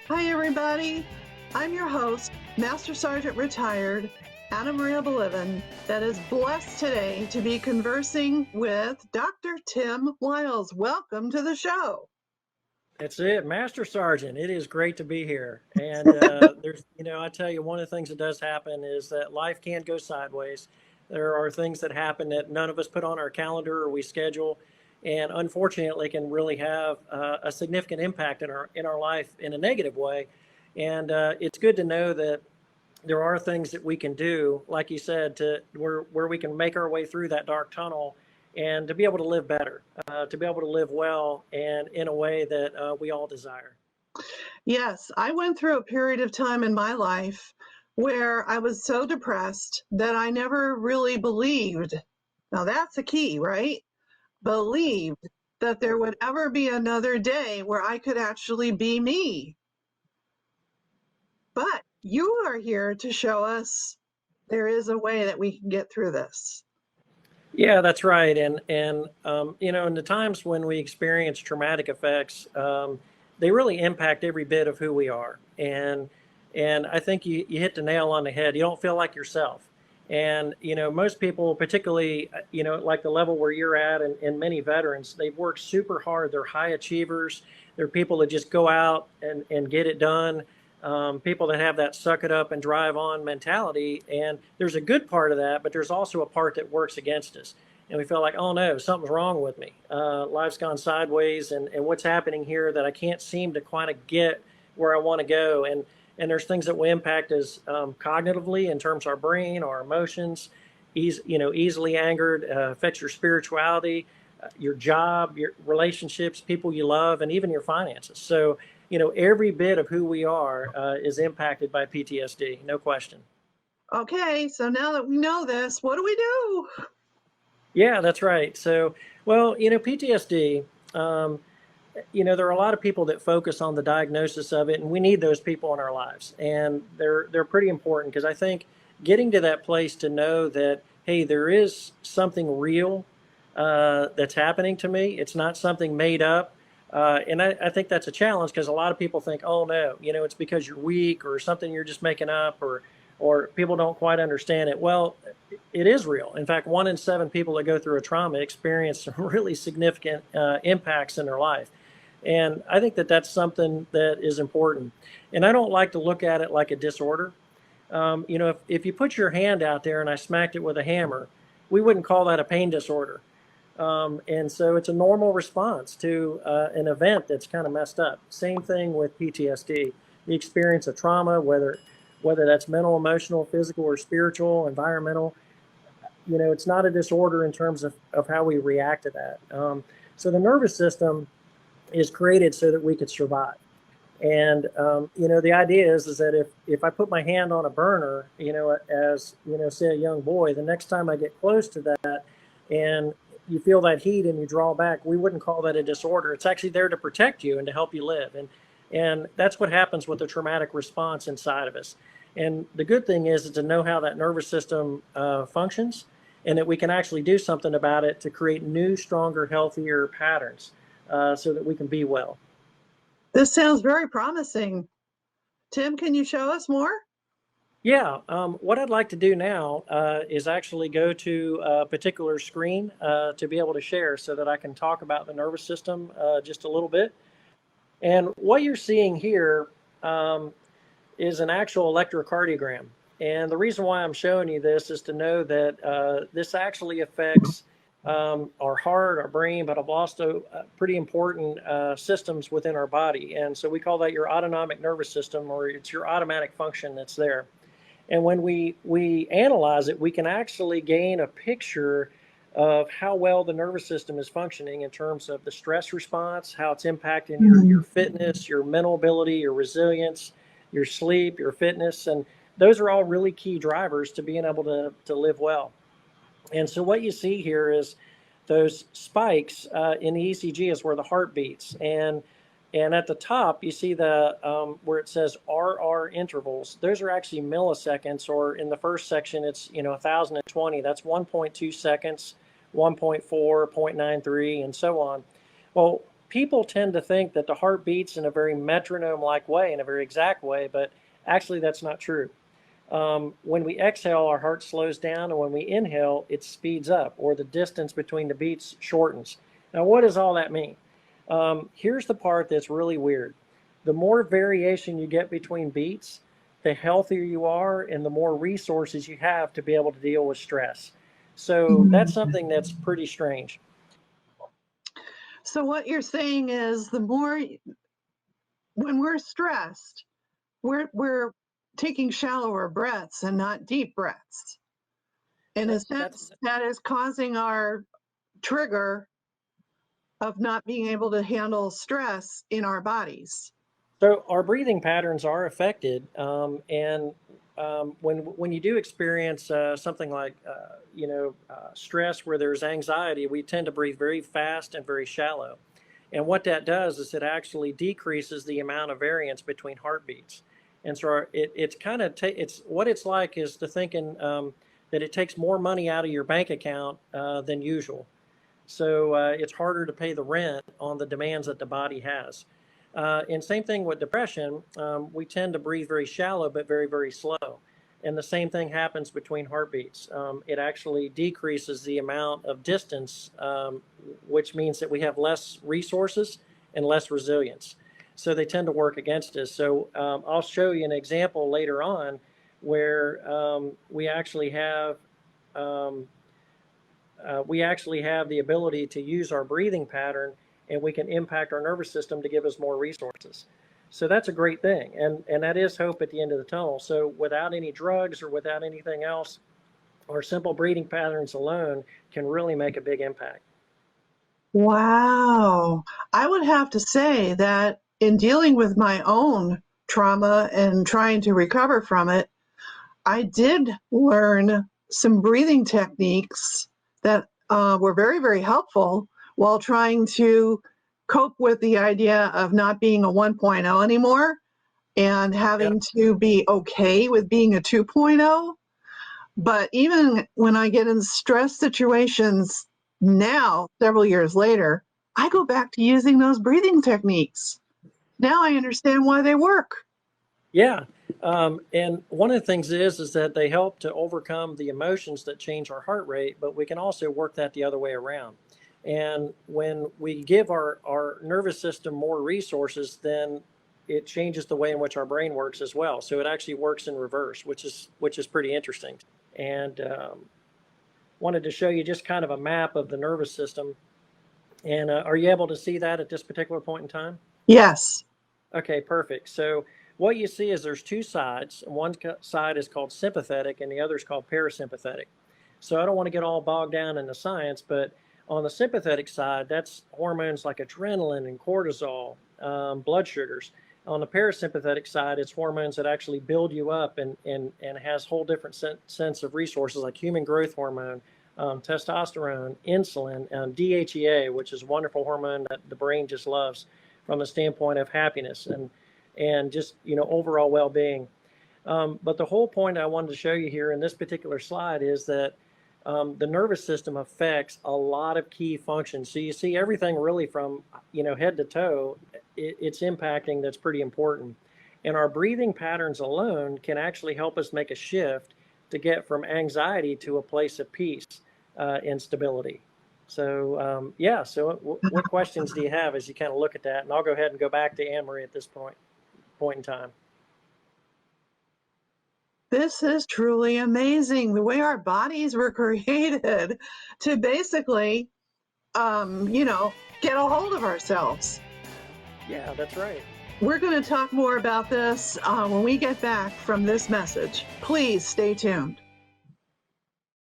Hi, everybody. I'm your host, Master Sergeant Retired, AnnaMaria Belivin, that is blessed today to be conversing with Dr. Tim Wiles. Welcome to the show. That's it, Master Sergeant. It is great to be here. And I tell you, one of the things that does happen is that life can go sideways. There are things that happen that none of us put on our calendar or we schedule, and unfortunately, can really have a significant impact in our life in a negative way. And it's good to know that there are things that we can do, like you said, to where we can make our way through that dark tunnel and to be able to live better, to be able to live well and in a way that we all desire. Yes, I went through a period of time in my life where I was so depressed that I never really believed. Now, that's the key, right? Believed that there would ever be another day where I could actually be me. But you are here to show us there is a way that we can get through this. Yeah, that's right. And in the times when we experience traumatic effects, they really impact every bit of who we are. And I think you hit the nail on the head. You don't feel like yourself. And most people, particularly like the level where you're at, and many veterans, they've worked super hard. They're high achievers. They're people that just go out and get it done. People that have that suck it up and drive on mentality. And there's a good part of that, but there's also a part that works against us. And we feel like, oh no, something's wrong with me. Life's gone sideways, and what's happening here that I can't seem to kind of get where I want to go. And there's things that will impact us cognitively in terms of our brain, our emotions, easily angered, affects your spirituality, your job, your relationships, people you love, and even your finances. So, every bit of who we are is impacted by PTSD, no question. Okay, so now that we know this, what do we do? Yeah, that's right. So, well, PTSD, there are a lot of people that focus on the diagnosis of it, and we need those people in our lives. And they're pretty important because I think getting to that place to know that, hey, there is something real that's happening to me. It's not something made up. And I think that's a challenge because a lot of people think, oh no, it's because you're weak or something you're just making up, or people don't quite understand it. Well, it is real. In fact, 1 in 7 people that go through a trauma experience some really significant impacts in their life. And I think that that's something that is important. And I don't like to look at it like a disorder. If you put your hand out there and I smacked it with a hammer, we wouldn't call that a pain disorder. And so it's a normal response to an event that's kind of messed up. Same thing with PTSD. The experience of trauma, whether that's mental, emotional, physical, or spiritual, environmental, it's not a disorder in terms of how we react to that. So the nervous system is created so that we could survive. And the idea is that if I put my hand on a burner, as say a young boy, the next time I get close to that, and you feel that heat and you draw back, we wouldn't call that a disorder. It's actually there to protect you and to help you live. And that's what happens with the traumatic response inside of us. And the good thing is to know how that nervous system functions, and that we can actually do something about it to create new, stronger, healthier patterns so that we can be well. This sounds very promising. Tim, can you show us more? Yeah, what I'd like to do now is actually go to a particular screen to be able to share so that I can talk about the nervous system just a little bit. And what you're seeing here is an actual electrocardiogram. And the reason why I'm showing you this is to know that this actually affects our heart, our brain, but also pretty important systems within our body. And so we call that your autonomic nervous system, or it's your automatic function that's there. And when we analyze it, we can actually gain a picture of how well the nervous system is functioning in terms of the stress response, how it's impacting your fitness, your mental ability, your resilience, your sleep, your fitness. And those are all really key drivers to being able to live well. And so what you see here is those spikes in the ECG is where the heart beats. And at the top, you see the where it says RR intervals. Those are actually milliseconds, or in the first section, it's 1,020. That's 1.2 seconds, 1.4, 0.93, and so on. Well, people tend to think that the heart beats in a very metronome-like way, in a very exact way, but actually that's not true. When we exhale, our heart slows down, and when we inhale, it speeds up, or the distance between the beats shortens. Now, what does all that mean? Here's the part that's really weird. The more variation you get between beats, the healthier you are, and the more resources you have to be able to deal with stress. So that's something that's pretty strange. So what you're saying is the more, when we're stressed, we're taking shallower breaths and not deep breaths. In a sense, that is causing our trigger of not being able to handle stress in our bodies. So our breathing patterns are affected, and when you do experience something like stress where there's anxiety, we tend to breathe very fast and very shallow. And what that does is it actually decreases the amount of variance between heartbeats. And so it's kind of it's what it's like is to thinking that it takes more money out of your bank account than usual. So it's harder to pay the rent on the demands that the body has. And same thing with depression. We tend to breathe very shallow, but very, very slow. And the same thing happens between heartbeats. It actually decreases the amount of distance, which means that we have less resources and less resilience. So they tend to work against us. So I'll show you an example later on where we actually have the ability to use our breathing pattern, and we can impact our nervous system to give us more resources. So that's a great thing, and that is hope at the end of the tunnel. So without any drugs or without anything else, our simple breathing patterns alone can really make a big impact. Wow. I would have to say that in dealing with my own trauma and trying to recover from it, I did learn some breathing techniques that were very, very helpful while trying to cope with the idea of not being a 1.0 anymore and having to be okay with being a 2.0. But even when I get in stress situations now, several years later, I go back to using those breathing techniques. Now I understand why they work. Yeah. And one of the things is that they help to overcome the emotions that change our heart rate, but we can also work that the other way around. And when we give our nervous system more resources, then it changes the way in which our brain works as well. So it actually works in reverse, which is pretty interesting. And wanted to show you just kind of a map of the nervous system. And are you able to see that at this particular point in time? Yes. Okay, perfect. So what you see is there's two sides. One side is called sympathetic and the other is called parasympathetic. So I don't want to get all bogged down in the science, but on the sympathetic side, that's hormones like adrenaline and cortisol, blood sugars. On the parasympathetic side, it's hormones that actually build you up and has a whole different sense of resources like human growth hormone, testosterone, insulin, and DHEA, which is a wonderful hormone that the brain just loves from the standpoint of happiness and just overall well-being. But the whole point I wanted to show you here in this particular slide is that the nervous system affects a lot of key functions. So you see everything really from head to toe, it's impacting that's pretty important. And our breathing patterns alone can actually help us make a shift to get from anxiety to a place of peace and stability. So so what questions do you have as you kind of look at that? And I'll go ahead and go back to AnnaMaria at this point in time. This is truly amazing, the way our bodies were created to basically, get a hold of ourselves. Yeah, that's right. We're going to talk more about this when we get back from this message. Please stay tuned.